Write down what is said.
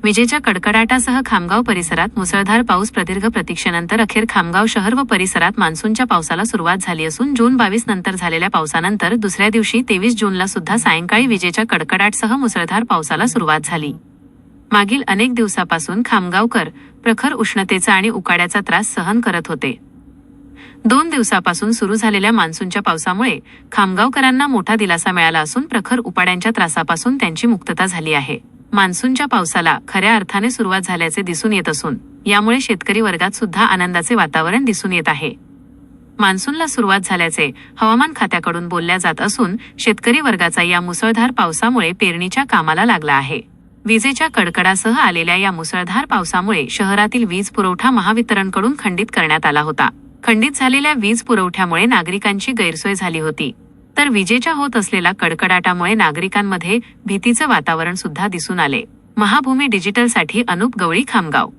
विजेच्या कडकडाटासह खामगाव परिसरात मुसळधार पाऊस. प्रदीर्घ प्रतीक्षेनंतर अखेर खामगाव शहर व परिसरात मान्सूनच्या पावसाला सुरुवात झाली असून जून 22 नंतर झालेल्या पावसानंतर दुसऱ्या दिवशी 23 जूनला सुद्धा सायंकाळी विजेच्या कडकडाटासह मुसळधार पावसाला सुरुवात झाली. मागील अनेक दिवसापासून खामगावकर प्रखर उष्णतेचा आणि उकाड्याचा त्रास सहन करत होते. 2 दिवसापासून सुरू झालेल्या मान्सूनच्या पावसामुळे खामगावकरांना मोठा दिलासा मिळाला असून प्रखर उकाड्यांच्या त्रासापासून त्यांची मुक्तता झाली आहे. मान्सूनच्या पावसाला खऱ्या अर्थाने सुरुवात झाल्याचे दिसून येत असून यामुळे शेतकरी वर्गात सुद्धा आनंदाचे वातावरण दिसून येत आहे. मान्सूनला सुरुवात झाल्याचे हवामान खात्याकडून बोलल्या जात असून शेतकरी वर्गाचा या मुसळधार पावसामुळे पेरणीच्या कामाला लागला आहे. विजेच्या कडकडासह आलेल्या या मुसळधार पावसामुळे शहरातील वीज पुरवठा महावितरणकडून खंडित करण्यात आला होता. खंडित झालेल्या वीज पुरवठ्यामुळे नागरिकांची गैरसोय झाली होती, तर विजेच्या होत असलेल्या कडकडाटामुळे नागरिकांमध्ये भीतीचं वातावरण सुद्धा दिसून आले. महाभूमी डिजिटलसाठी अनुप गवळी, खामगाव.